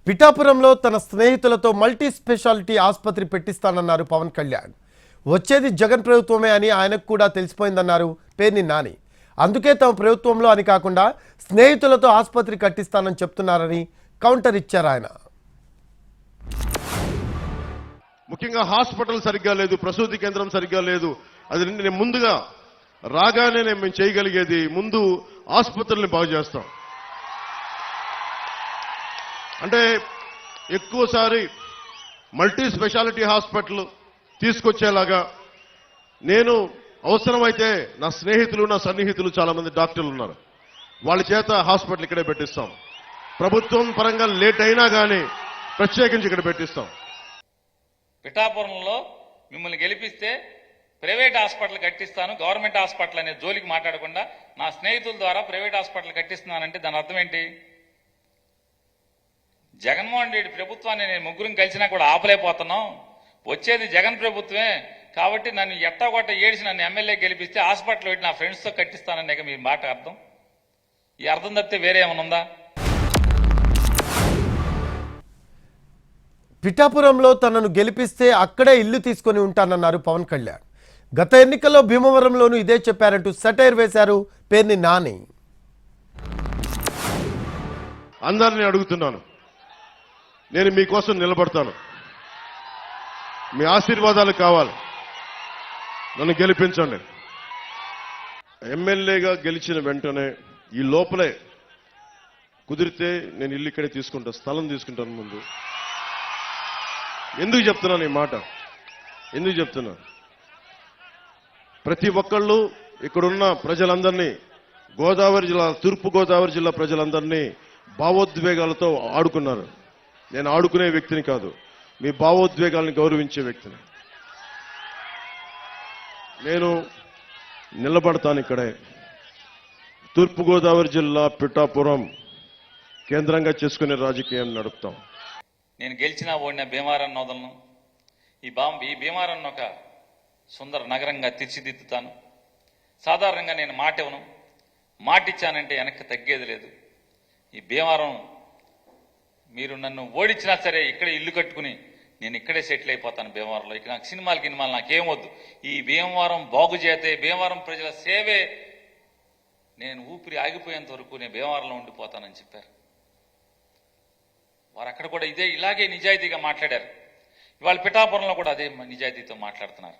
పిఠాపురంలో తన స్నేహితులతో మల్టీ స్పెషాలిటీ ఆసుపత్రి పెట్టిస్తానన్నారు పవన్ కళ్యాణ్. వచ్చేది జగన్ ప్రభుత్వమే అని ఆయనకు కూడా తెలిసిపోయిందన్నారు పేర్ని నాని. అందుకే తమ ప్రభుత్వంలో అని కాకుండా స్నేహితులతో ఆసుపత్రి కట్టిస్తానని చెప్తున్నారని కౌంటర్ ఇచ్చారు ఆయన. ముఖ్యంగా హాస్పిటల్ సరిగ్గా లేదు, ప్రసూతి కేంద్రం సరిగ్గా లేదు. అది నేను ముందుగా రాగానే మేము చేయగలిగేది ముందు ఆసుపత్రుల్ని బాగు చేస్తాం. అంటే ఎక్కువసారి మల్టీ స్పెషాలిటీ హాస్పిటల్ తీసుకొచ్చేలాగా నేను అవసరమైతే నా స్నేహితులు నా సన్నిహితులు చాలా మంది డాక్టర్లు ఉన్నారు, వాళ్ళ చేత హాస్పిటల్ ఇక్కడే పెట్టిస్తాం. ప్రభుత్వం పరంగా లేట్ అయినా కానీ ప్రత్యేకించి ఇక్కడ పెట్టిస్తాం. పిఠాపురంలో మిమ్మల్ని గెలిపిస్తే ప్రైవేట్ హాస్పిటల్ కట్టిస్తాను, గవర్నమెంట్ హాస్పిటల్ అనే జోలికి మాట్లాడకుండా నా స్నేహితుల ద్వారా ప్రైవేట్ హాస్పిటల్ కట్టిస్తున్నానంటే దాని అర్థం ఏంటి? జగన్మోహన్ రెడ్డి ప్రభుత్వాన్ని నేను ముగ్గురిని కలిసినా కూడా ఆపలేకపోతున్నాం. వచ్చేది జగన్ ప్రభుత్వమే కాబట్టి నన్ను ఎట్టగొట్ట ఏడిసి నన్ను ఎమ్మెల్యే గెలిపిస్తే హాస్పిటల్ పెట్టి నా ఫ్రెండ్స్తో కట్టిస్తాననే మీ మాట అర్థం. ఈ అర్థం తప్పితే వేరే ఏమైనా ఉందా? పిఠాపురంలో తనను గెలిపిస్తే అక్కడే ఇల్లు తీసుకొని ఉంటానన్నారు పవన్ కళ్యాణ్. గత ఎన్నికల్లో భీమవరంలోనూ ఇదే చెప్పారంటూ సెటైర్ వేశారు పేర్ని నాని. అందరినీ అడుగుతున్నాను, నేను మీకోసం నిలబడతాను, మీ ఆశీర్వాదాలు కావాలి, నన్ను గెలిపించండి. ఎమ్మెల్యేగా గెలిచిన వెంటనే ఈ లోపలే కుదిరితే నేను ఇల్లు ఇక్కడే తీసుకుంటాను, స్థలం తీసుకుంటాను. ముందు ఎందుకు చెప్తున్నాను ఈ మాట? ఎందుకు చెప్తున్నా? ప్రతి ఒక్కళ్ళు ఇక్కడున్న ప్రజలందరినీ, గోదావరి జిల్లా, తూర్పు గోదావరి జిల్లా ప్రజలందరినీ భావోద్వేగాలతో ఆడుకున్నారు. నేను ఆడుకునే వ్యక్తిని కాదు, మీ భావోద్వేగాల్ని గౌరవించే వ్యక్తిని. నేను నిలబడతాను ఇక్కడే. తూర్పుగోదావరి జిల్లా పిఠాపురం కేంద్రంగా చేసుకునే రాజకీయం నడుపుతాం. నేను గెలిచినా ఓడిన భీమవరాన్ని వదలను. ఈ భీమవరాన్ని ఒక సుందర నగరంగా తీర్చిదిద్దుతాను. సాధారణంగా నేను మాట ఇవ్వను, మాట ఇచ్చానంటే వెనక్కి తగ్గేది లేదు. ఈ భీమవరం మీరు నన్ను ఓడించినా సరే ఇక్కడే ఇల్లు కట్టుకుని నేను ఇక్కడే సెటిల్ అయిపోతాను భీమవరంలో. ఇక నాకు సినిమాలు నాకేం వద్దు. ఈ భీమవరం బాగు చేతే భీమవరం ప్రజల సేవే నేను ఊపిరి ఆగిపోయేంత వరకు నేను భీమవరంలో ఉండిపోతానని చెప్పారు. వారు అక్కడ కూడా ఇలాగే నిజాయితీగా మాట్లాడారు. ఇవాళ పిఠాపురంలో కూడా అదే నిజాయితీతో మాట్లాడుతున్నారు.